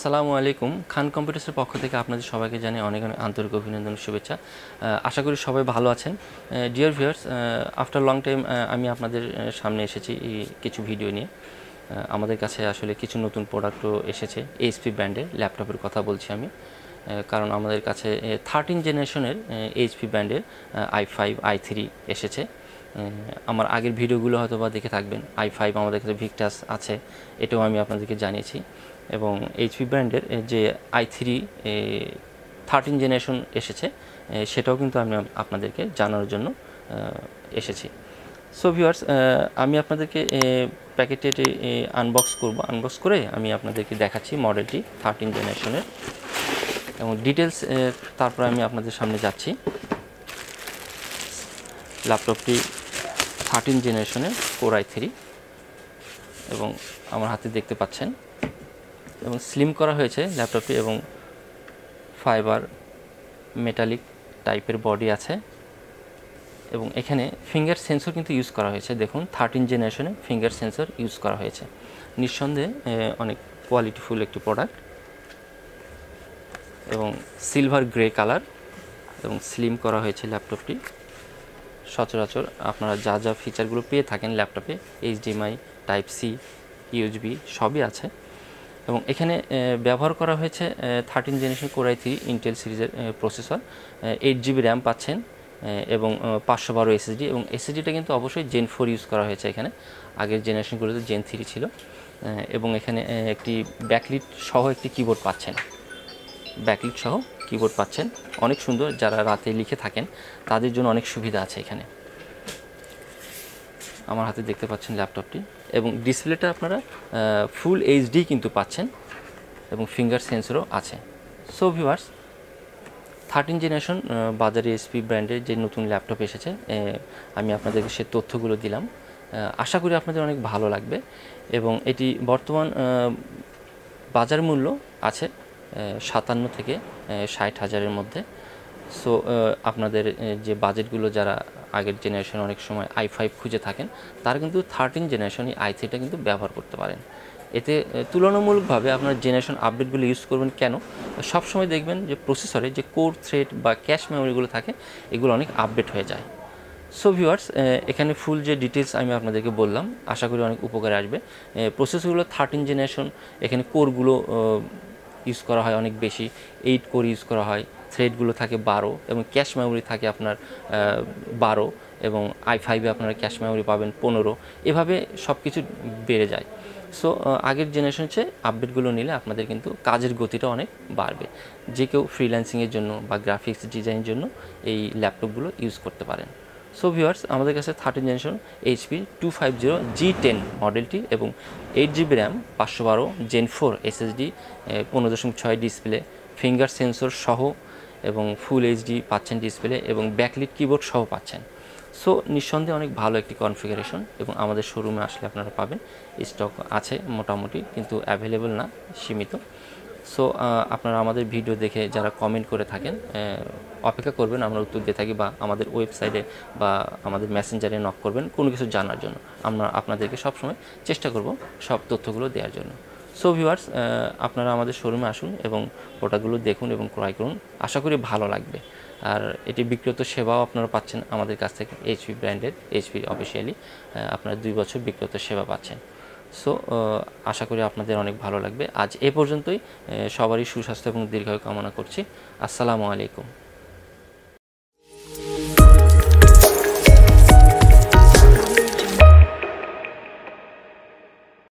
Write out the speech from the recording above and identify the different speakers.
Speaker 1: আসসালামু আলাইকুম। খান কম্পিউটার্সের পক্ষ থেকে আপনাদের সবাইকে জানাই অনেক অনেক আন্তরিক অভিনন্দন, শুভেচ্ছা। আশা করি সবাই ভালো আছেন। Dear viewers, after long time আমি আপনাদের সামনে এসেছি কিছু ভিডিও নিয়ে। আমাদের কাছে আসলে কিছু নতুন প্রোডাক্টও এসেছে। এইচপি ব্র্যান্ডের ল্যাপটপের কথা বলছি আমি, কারণ আমাদের কাছে 13 জেনারেশনের এইচপি ব্র্যান্ডের i5 i3 এসেছে। আমার আগের ভিডিওগুলো হয়তো বা দেখে থাকবেন। i5 আমাদের কাছে ভিক্টাস আছে, এটাও আমি আপনাদেরকে জানিয়েছি। এবং এইচপি ব্র্যান্ডের যে i3 13 জেনারেশন এসেছে, সেটাও কিন্তু আমি আপনাদেরকে জানানোর জন্য এসেছি। সো ভিউয়ার্স, আমি আপনাদেরকে প্যাকেটে আনবক্স করে আমি আপনাদেরকে দেখাচ্ছি মডেলটি 13 জেনারেশনের এবং ডিটেলস। তারপর আমি আপনাদের সামনে যাচ্ছি। ল্যাপটপটি 13 জেনারেশনের কোর i3 এবং আমার হাতে দেখতে পাচ্ছেন, এবং স্লিম করা হয়েছে ল্যাপটপটি, এবং ফাইবার মেটালিক টাইপের বডি আছে, এবং এখানে ফিঙ্গার সেন্সর কিন্তু ইউজ করা হয়েছে। দেখুন, 13 জেনারেশনে ফিঙ্গার সেন্সর ইউজ করা হয়েছে। নিঃসন্দেহে অনেক কোয়ালিটিফুল একটি প্রোডাক্ট, এবং সিলভার গ্রে কালার, এবং স্লিম করা হয়েছে ল্যাপটপটি। সচরাচর আপনারা যা যা ফিচারগুলো পেয়ে থাকেন ল্যাপটপে, HDMI, টাইপ সি, ইউএসবি সবই আছে। এবং এখানে ব্যবহার করা হয়েছে 13 জেনারেশন কোর i3 ইন্টেল সিরিজের প্রসেসর, 8GB র্যাম পাচ্ছেন, এবং 512 SSD, এবং SSDটা কিন্তু অবশ্যই Gen 4 ইউজ করা হয়েছে এখানে। আগের জেনারেশনগুলোতে Gen 3 ছিল। এবং এখানে একটি ব্যাকলিট সহ একটি কিবোর্ড পাচ্ছেন। অনেক সুন্দর। যারা রাতে লিখে থাকেন তাদের জন্য অনেক সুবিধা আছে এখানে। আমার হাতে দেখতে পাচ্ছেন ল্যাপটপটি, এবং ডিসপ্লেটা আপনারা ফুল HD কিন্তু পাচ্ছেন, এবং ফিঙ্গার সেন্সরও আছে। সো ভিউয়ার্স, 13 জেনারেশন বাজারে এইচপি ব্র্যান্ডের যে নতুন ল্যাপটপ এসেছে, আমি আপনাদেরকে সে তথ্যগুলো দিলাম। আশা করি আপনাদের অনেক ভালো লাগবে। এবং এটি বর্তমান বাজার মূল্য আছে 57 থেকে 60 হাজারের মধ্যে। সো আপনাদের যে বাজেটগুলো, যারা আগের জেনারেশন অনেক সময় i5 খুঁজে থাকেন, তারা কিন্তু 13 জেনারেশন এই i3টা কিন্তু ব্যবহার করতে পারেন। এতে তুলনামূলকভাবে আপনার জেনারেশন আপডেটগুলো ইউজ করবেন কেন? সবসময় দেখবেন যে প্রসেসরে যে কোর থ্রেড বা ক্যাশ মেমোরিগুলো থাকে, এগুলো অনেক আপডেট হয়ে যায়। সো ভিউয়ার্স, এখানে ফুল যে ডিটেলস আমি আপনাদেরকে বললাম, আশা করি অনেক উপকারে আসবে। প্রসেসরগুলো 13 জেনারেশন, এখানে কোরগুলো ইউজ করা হয় অনেক বেশি, 8 কোর ইউজ করা হয়, থ্রেডগুলো থাকে 12, এবং ক্যাশ মেমোরি থাকে আপনার 12, এবং i5-এ আপনারা ক্যাশ মেমোরি পাবেন 15। এভাবে সব কিছু বেড়ে যায়। সো আগের জেনারেশন চেয়ে আপডেটগুলো নিলে আপনাদের কিন্তু কাজের গতিটা অনেক বাড়বে। যে কেউ ফ্রিল্যান্সিংয়ের জন্য বা গ্রাফিক্স ডিজাইনের জন্য এই ল্যাপটপগুলো ইউজ করতে পারেন। সো ভিউয়ার্স, আমাদের কাছে 13 জেনারেশন HP 250 G10 মডেলটি, এবং 8GB RAM, 512 Gen 4 SSD, 15.6 display, finger sensor সহ, এবং ফুল HD পাচ্ছেন ডিসপ্লে, এবং ব্যাকলিট কিবোর্ড সহ পাচ্ছেন। সো নিঃসন্দেহে অনেক ভালো একটি কনফিগারেশন, এবং আমাদের শোরুমে আসলে আপনারা পাবেন। স্টক আছে মোটামুটি, কিন্তু অ্যাভেলেবল না, সীমিত। সো আপনারা আমাদের ভিডিও দেখে যারা কমেন্ট করে থাকেন, অপেক্ষা করবেন, আমরা উত্তর দিয়ে থাকি, বা আমাদের ওয়েবসাইটে বা আমাদের মেসেঞ্জারে নক করবেন কোনো কিছু জানার জন্য। আমরা আপনাদেরকে সবসময় চেষ্টা করব সব তথ্যগুলো দেওয়ার জন্য। সো ভিউয়ার্স, আপনারা আমাদের শোরুমে আসুন এবং প্রোডাক্টগুলো দেখুন এবং ক্রয় করুন। আশা করি ভালো লাগবে। আর এটি বিক্রত সেবাও আপনারা পাচ্ছেন আমাদের কাছ থেকে, এইচপি ব্র্যান্ডের, এইচপি অফিসিয়ালি আপনারা 2 বছর বিক্রত সেবা পাচ্ছেন। সো আশা করি আপনাদের অনেক ভালো লাগবে। আজ এ পর্যন্তই। সবারই সুস্বাস্থ্য এবং দীর্ঘায়ু কামনা করছি। আসসালামু আলাইকুম।